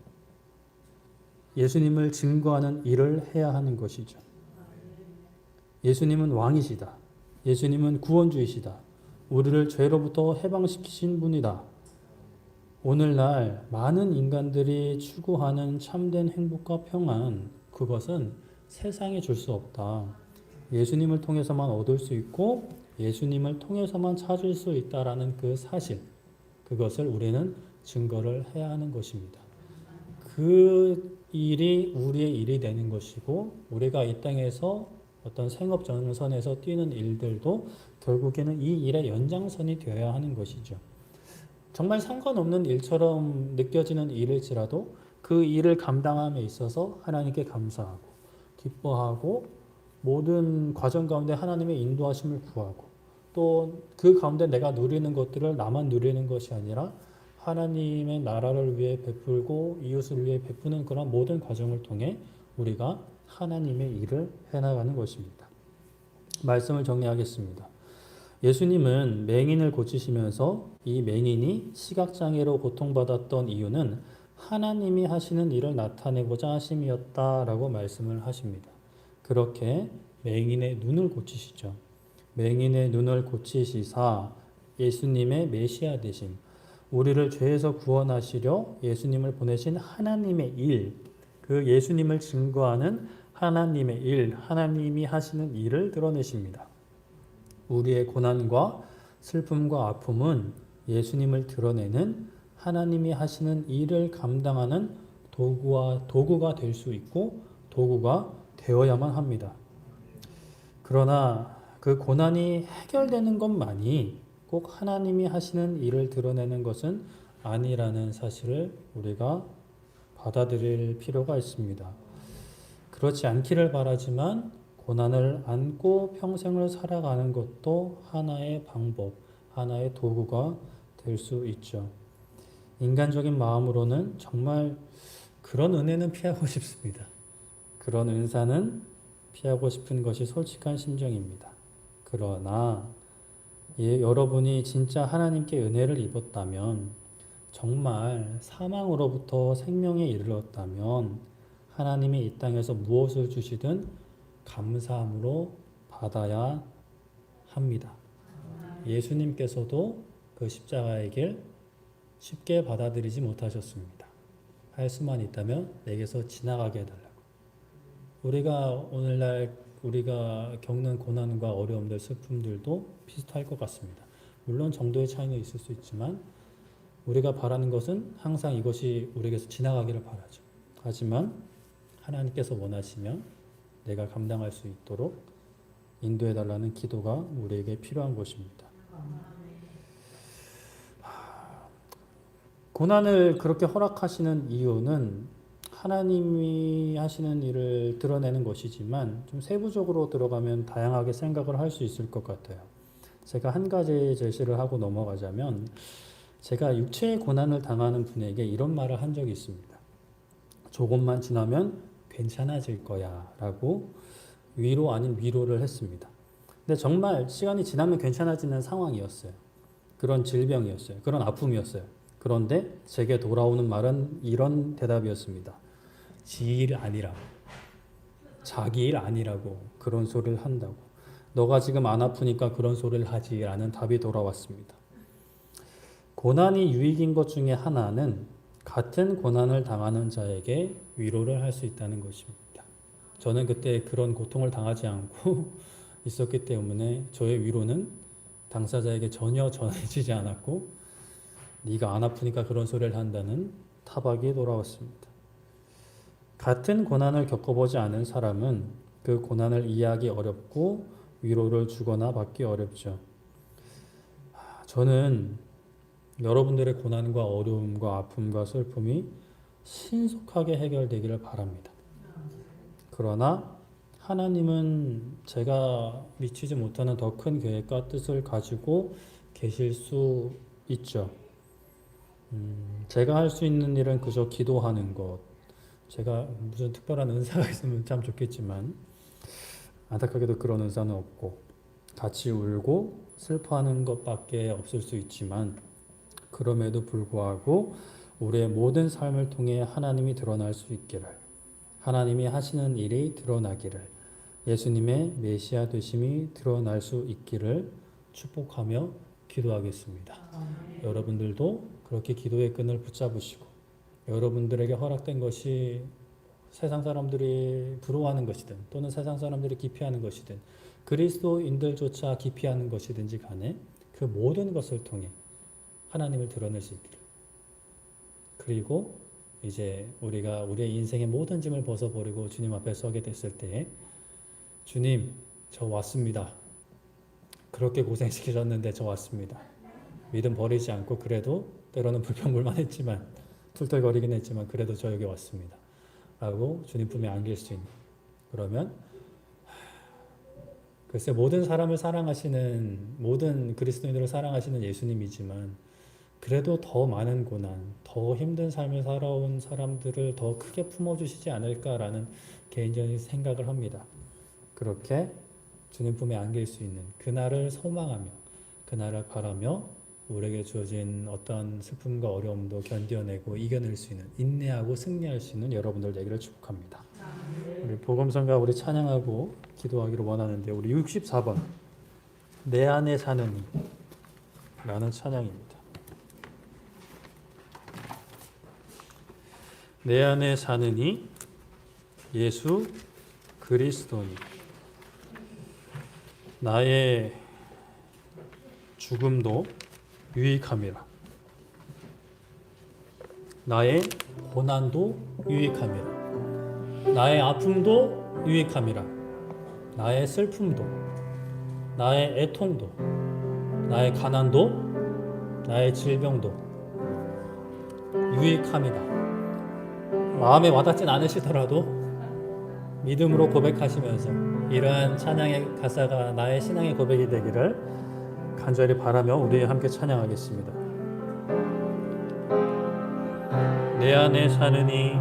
예수님을 증거하는 일을 해야 하는 것이죠. 예수님은 왕이시다. 예수님은 구원주이시다. 우리를 죄로부터 해방시키신 분이다. 오늘날 많은 인간들이 추구하는 참된 행복과 평안, 그것은 세상이 줄 수 없다. 예수님을 통해서만 얻을 수 있고 예수님을 통해서만 찾을 수 있다라는 그 사실, 그것을 우리는 증거를 해야 하는 것입니다. 그 일이 우리의 일이 되는 것이고 우리가 이 땅에서 어떤 생업 전선에서 뛰는 일들도 결국에는 이 일의 연장선이 되어야 하는 것이죠. 정말 상관없는 일처럼 느껴지는 일일지라도 그 일을 감당함에 있어서 하나님께 감사하고 기뻐하고 모든 과정 가운데 하나님의 인도하심을 구하고 또 그 가운데 내가 누리는 것들을 나만 누리는 것이 아니라 하나님의 나라를 위해 베풀고 이웃을 위해 베푸는 그런 모든 과정을 통해 우리가 하나님의 일을 해나가는 것입니다. 말씀을 정리하겠습니다. 예수님은 맹인을 고치시면서 이 맹인이 시각장애로 고통받았던 이유는 하나님이 하시는 일을 나타내고자 하심이었다라고 말씀을 하십니다. 그렇게 맹인의 눈을 고치시죠. 맹인의 눈을 고치시사 예수님의 메시아 되심, 우리를 죄에서 구원하시려 예수님을 보내신 하나님의 일, 그 예수님을 증거하는 하나님의 일, 하나님이 하시는 일을 드러내십니다. 우리의 고난과 슬픔과 아픔은 예수님을 드러내는 하나님이 하시는 일을 감당하는 도구가 될 수 있고 도구가 되어야만 합니다. 그러나 그 고난이 해결되는 것만이 꼭 하나님이 하시는 일을 드러내는 것은 아니라는 사실을 우리가 받아들일 필요가 있습니다. 그렇지 않기를 바라지만 고난을 안고 평생을 살아가는 것도 하나의 방법, 하나의 도구가 될 수 있죠. 인간적인 마음으로는 정말 그런 은혜는 피하고 싶습니다. 그런 은사는 피하고 싶은 것이 솔직한 심정입니다. 그러나 여러분이 진짜 하나님께 은혜를 입었다면, 정말 사망으로부터 생명에 이르렀다면 하나님이 이 땅에서 무엇을 주시든 감사함으로 받아야 합니다. 예수님께서도 그 십자가의 길 쉽게 받아들이지 못하셨습니다. 할 수만 있다면 내게서 지나가게 해달라고. 우리가 오늘날 우리가 겪는 고난과 어려움들, 슬픔들도 비슷할 것 같습니다. 물론 정도의 차이는 있을 수 있지만 우리가 바라는 것은 항상 이것이 우리에게서 지나가기를 바라죠. 하지만 하나님께서 원하시면 내가 감당할 수 있도록 인도해달라는 기도가 우리에게 필요한 것입니다. 고난을 그렇게 허락하시는 이유는 하나님이 하시는 일을 드러내는 것이지만 좀 세부적으로 들어가면 다양하게 생각을 할 수 있을 것 같아요. 제가 한 가지 제시를 하고 넘어가자면, 제가 육체의 고난을 당하는 분에게 이런 말을 한 적이 있습니다. 조금만 지나면 괜찮아질 거야 라고 위로 아닌 위로를 했습니다. 근데 정말 시간이 지나면 괜찮아지는 상황이었어요. 그런 질병이었어요. 그런 아픔이었어요. 그런데 제게 돌아오는 말은 이런 대답이었습니다. 지 일 아니라고, 자기 일 아니라고 그런 소리를 한다고, 너가 지금 안 아프니까 그런 소리를 하지 라는 답이 돌아왔습니다. 고난이 유익인 것 중에 하나는 같은 고난을 당하는 자에게 위로를 할 수 있다는 것입니다. 저는 그때 그런 고통을 당하지 않고 있었기 때문에 저의 위로는 당사자에게 전혀 전해지지 않았고, 네가 안 아프니까 그런 소리를 한다는 타박이 돌아왔습니다. 같은 고난을 겪어보지 않은 사람은 그 고난을 이해하기 어렵고 위로를 주거나 받기 어렵죠. 저는 여러분들의 고난과 어려움과 아픔과 슬픔이 신속하게 해결되기를 바랍니다. 그러나 하나님은 제가 미치지 못하는 더 큰 계획과 뜻을 가지고 계실 수 있죠. 제가 할 수 있는 일은 그저 기도하는 것, 제가 무슨 특별한 은사가 있으면 참 좋겠지만 안타깝게도 그런 은사는 없고 같이 울고 슬퍼하는 것밖에 없을 수 있지만, 그럼에도 불구하고 우리의 모든 삶을 통해 하나님이 드러날 수 있기를, 하나님이 하시는 일이 드러나기를, 예수님의 메시아 되심이 드러날 수 있기를 축복하며 기도하겠습니다. 여러분들도 그렇게 기도의 끈을 붙잡으시고 여러분들에게 허락된 것이 세상 사람들이 부러워하는 것이든 또는 세상 사람들이 기피하는 것이든 그리스도인들조차 기피하는 것이든지 간에 그 모든 것을 통해 하나님을 드러낼 수 있기를. 그리고 이제 우리가 우리의 인생의 모든 짐을 벗어버리고 주님 앞에 서게 됐을 때 주님, 저 왔습니다. 그렇게 고생시키셨는데 저 왔습니다. 믿음 버리지 않고 그래도 때로는 불평불만했지만 툴툴거리긴 했지만 그래도 저 여기 왔습니다. 라고 주님 품에 안길 수 있는. 그러면 글쎄 모든 사람을 사랑하시는 모든 그리스도인들을 사랑하시는 예수님이지만 그래도 더 많은 고난, 더 힘든 삶을 살아온 사람들을 더 크게 품어주시지 않을까라는 개인적인 생각을 합니다. 그렇게 주님 품에 안길 수 있는 그날을 소망하며 그날을 바라며 우리에게 주어진 어떤 슬픔과 어려움도 견뎌내고 이겨낼 수 있는 인내하고 승리할 수 있는 여러분들 되기를 축복합니다. 우리 복음성가 우리 찬양하고 기도하기를 원하는데 우리 64번 내 안에 사는 이 라는 찬양입니다. 내 안에 사는 이 예수 그리스도니 나의 죽음도 유익함이라 나의 고난도 유익함이라 나의 아픔도 유익함이라 나의 슬픔도 나의 애통도 나의 가난도 나의 질병도 유익함이다. 마음에 와닿진 않으시더라도 믿음으로 고백하시면서 이러한 찬양의 가사가 나의 신앙의 고백이 되기를 간절히 바라며 우리 함께 찬양하겠습니다. 내 안에 사느니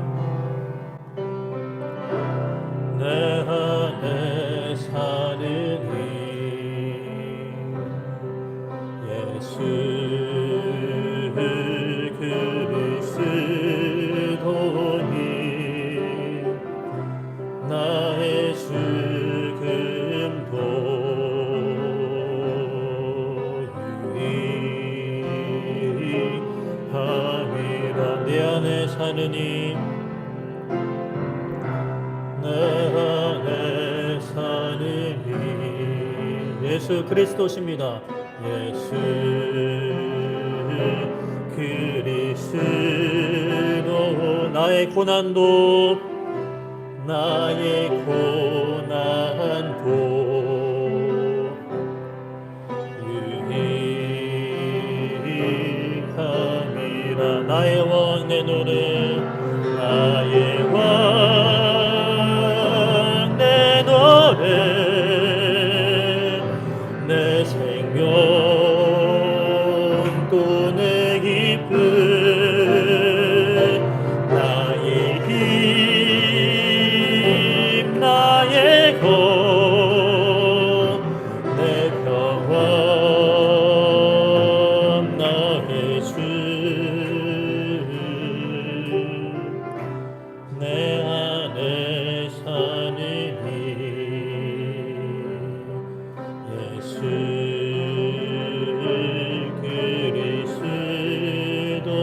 내 안에 사느니 예수 그리스도니 나의 죽음도 유익함이라 내 안에 사느니 내 안에 사느니 예수 그리스도십니다. 예수 그리스도 나의 고난도 나의 고난도 유익함이라 나의 왕 내 노래 나의 왕 내 노래 내 생명 또 내 기쁨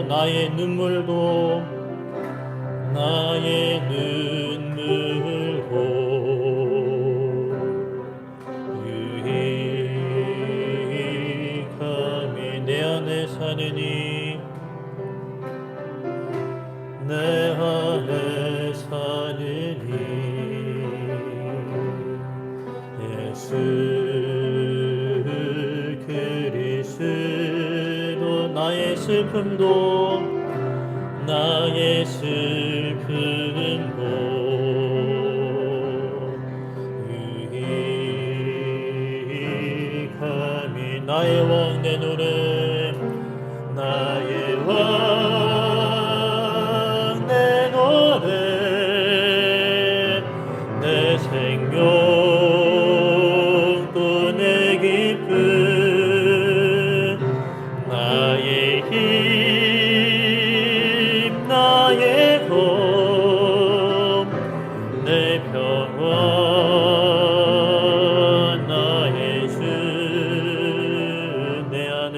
나의 눈물도 나의 눈물도 유익함이 내 안에 사느니 내 안에 사느니 예수 그리스도 나의 슬픔도 나의 슬픔도 유익함이 나의 왕 내 노래 나의 왕 내 노래 내 생명 또 내 기쁨 나의 힘 나의 복 내 평안 나의 주 내 안에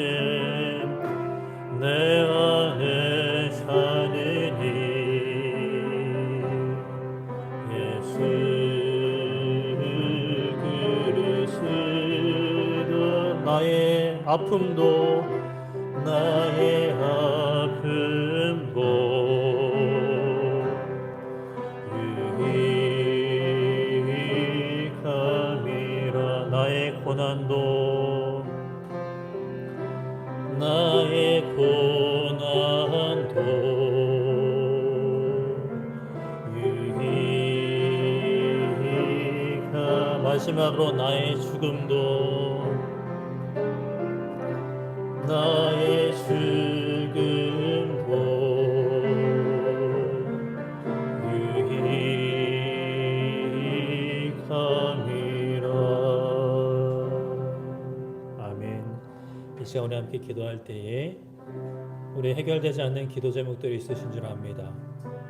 아픔도 나의 아픔도 유익함이라 나의 고난도 나의 고난도 유익함 마지막으로 나의 죽음도 나의 죽음도 유익함이라. 아멘. 이 시간 우리 함께 기도할 때에 우리 해결되지 않는 기도 제목들이 있으신 줄 압니다.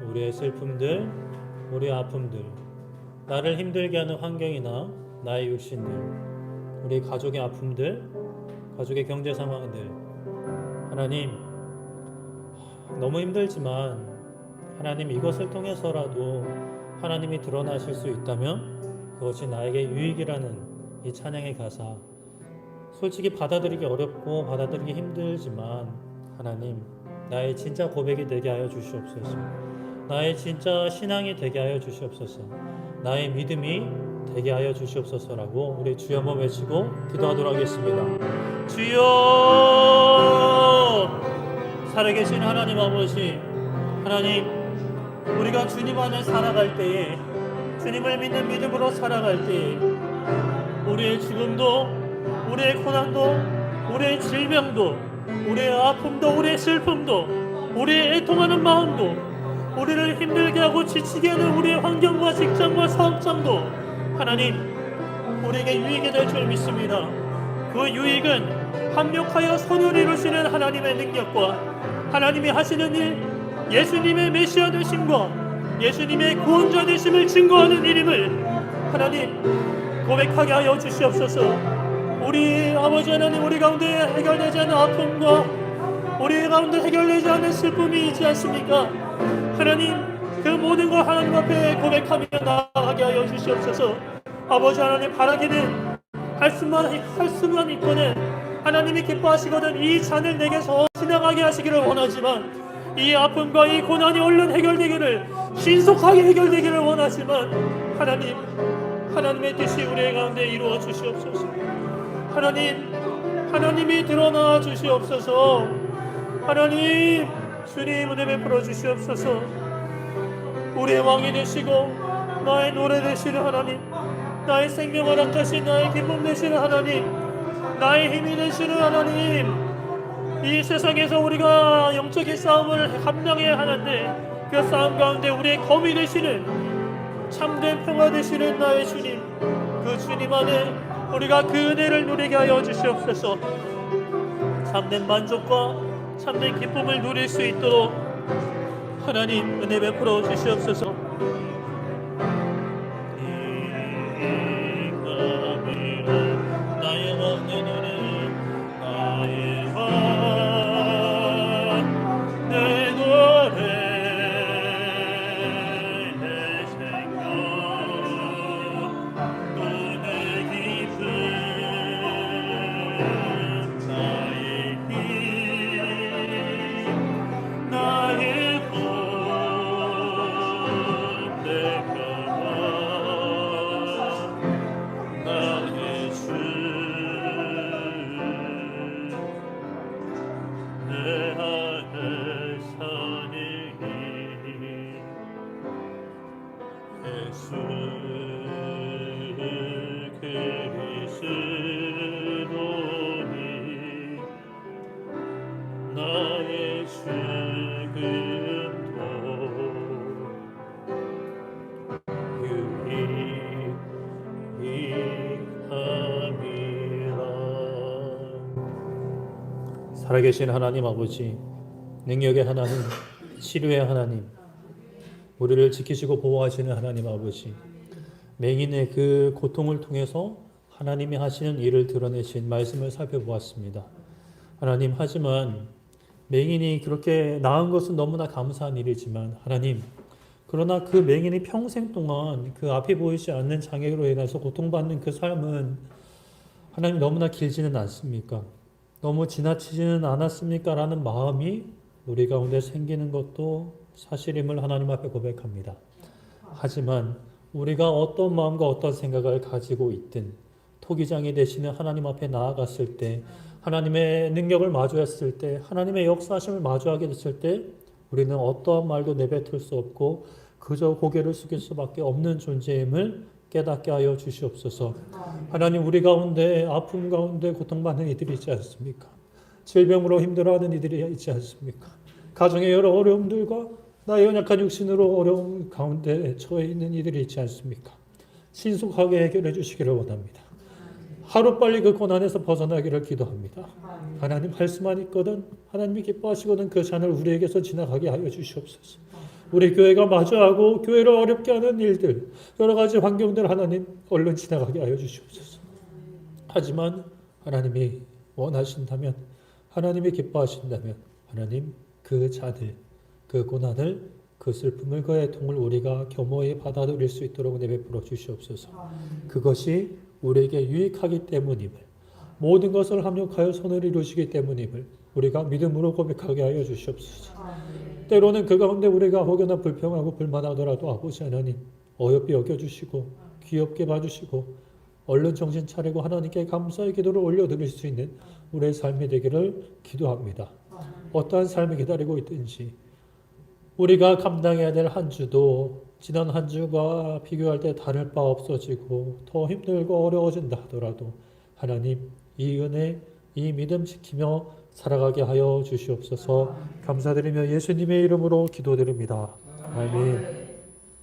우리의 슬픔들, 우리의 아픔들, 나를 힘들게 하는 환경이나 나의 육신들, 우리 가족의 아픔들, 가족의 경제 상황들, 하나님 너무 힘들지만 하나님 이것을 통해서라도 하나님이 드러나실 수 있다면 그것이 나에게 유익이라는 이 찬양의 가사, 솔직히 받아들이기 어렵고 받아들이기 힘들지만 하나님 나의 진짜 고백이 되게 하여 주시옵소서. 나의 진짜 신앙이 되게 하여 주시옵소서. 나의 믿음이 되게 하여 주시옵소서라고 우리 주여 한번 외치고 기도하도록 하겠습니다. 주여, 살아계신 하나님 아버지, 하나님 우리가 주님 안에 살아갈 때에, 주님을 믿는 믿음으로 살아갈 때에 우리의 죽음도, 우리의 고난도, 우리의 질병도, 우리의 아픔도, 우리의 슬픔도, 우리의 애통하는 마음도, 우리를 힘들게 하고 지치게 하는 우리의 환경과 직장과 사업장도 하나님 우리에게 유익이 될 줄 믿습니다. 그 유익은 합력하여 선을 이루시는 하나님의 능력과 하나님이 하시는 일, 예수님의 메시아 되심과 예수님의 구원자 되심을 증거하는 일임을 하나님 고백하게 하여 주시옵소서. 우리 아버지 하나님, 우리 가운데 해결되지 않는 아픔과 우리 가운데 해결되지 않는 슬픔이 있지 않습니까? 하나님 그 모든 걸 하나님 앞에 고백하며 나아가게 하여 주시옵소서. 아버지 하나님, 바라기는 할 수만 있고는 하나님이 기뻐하시거든 이 잔을 내게서 지나가게 하시기를 원하지만, 이 아픔과 이 고난이 얼른 해결되기를, 신속하게 해결되기를 원하지만 하나님, 하나님의 뜻이 우리 가운데 이루어 주시옵소서. 하나님, 하나님이 드러나 주시옵소서. 하나님, 주님 은혜 베풀어 주시옵소서. 우리의 왕이 되시고 나의 노래 되시는 하나님, 나의 생명 허락하신 나의 기쁨 되시는 하나님, 나의 힘이 되시는 하나님, 이 세상에서 우리가 영적인 싸움을 감당해야 하는데 그 싸움 가운데 우리의 검이 되시는 참된 평화 되시는 나의 주님, 그 주님 안에 우리가 그 은혜를 누리게 하여 주시옵소서. 참된 만족과 참된 기쁨을 누릴 수 있도록 하나님 은혜 베풀어 주시옵소서. 나의 왕 내 노래, 나의 왕 내 노래, 내 생명 또 내 기쁨, 나의 힘, 나의 복, 내 평화, 나의 주, 내 안에 사는 예수 그리스도니 나의 죽음도 유익함이라. 살아계신 하나님 아버지, 능력의 하나님, 치료의 하나님, 우리를 지키시고 보호하시는 하나님 아버지, 맹인의 그 고통을 통해서 하나님이 하시는 일을 드러내신 말씀을 살펴보았습니다. 하나님, 하지만 맹인이 그렇게 나은 것은 너무나 감사한 일이지만 하나님, 그러나 그 맹인이 평생 동안 그 앞이 보이지 않는 장애로 인해서 고통받는 그 삶은 하나님 너무나 길지는 않습니까? 너무 지나치지는 않았습니까? 라는 마음이 우리 가운데 생기는 것도 사실임을 하나님 앞에 고백합니다. 하지만 우리가 어떤 마음과 어떤 생각을 가지고 있든 토기장이 되시는 하나님 앞에 나아갔을 때, 하나님의 능력을 마주했을 때, 하나님의 역사하심을 마주하게 됐을 때 우리는 어떠한 말도 내뱉을 수 없고 그저 고개를 숙일 수밖에 없는 존재임을 깨닫게 하여 주시옵소서. 하나님, 우리 가운데 아픔 가운데 고통받는 이들이 있지 않습니까? 질병으로 힘들어하는 이들이 있지 않습니까? 가정의 여러 어려움들과 나의 연약한 육신으로 어려움 가운데 처해 있는 이들이 있지 않습니까? 신속하게 해결해 주시기를 원합니다. 하루빨리 그 고난에서 벗어나기를 기도합니다. 하나님, 할 수만 있거든 하나님이 기뻐하시거든 그 잔을 우리에게서 지나가게 하여 주시옵소서. 우리 교회가 마주하고 교회를 어렵게 하는 일들, 여러 가지 환경들 하나님 얼른 지나가게 하여 주시옵소서. 하지만 하나님이 원하신다면, 하나님이 기뻐하신다면 하나님 그 잔을, 그 고난을, 그 슬픔을, 그 애통을 우리가 겸허히 받아들일 수 있도록 내베풀어 주시옵소서. 그것이 우리에게 유익하기 때문임을, 모든 것을 합력하여 선을 이루시기 때문임을 우리가 믿음으로 고백하게 하여 주시옵소서. 때로는 그 가운데 우리가 혹여나 불평하고 불만하더라도 아버지 하나님 어여삐 여겨주시고 귀엽게 봐주시고 얼른 정신 차리고 하나님께 감사의 기도를 올려드릴 수 있는 우리의 삶이 되기를 기도합니다. 어떠한 삶이 기다리고 있든지 우리가 감당해야 될 한 주도 지난 한 주가 비교할 때 다를 바 없어지고 더 힘들고 어려워진다 하더라도 하나님 이 은혜, 이 믿음 지키며 살아가게 하여 주시옵소서. 감사드리며 예수님의 이름으로 기도드립니다. 아멘.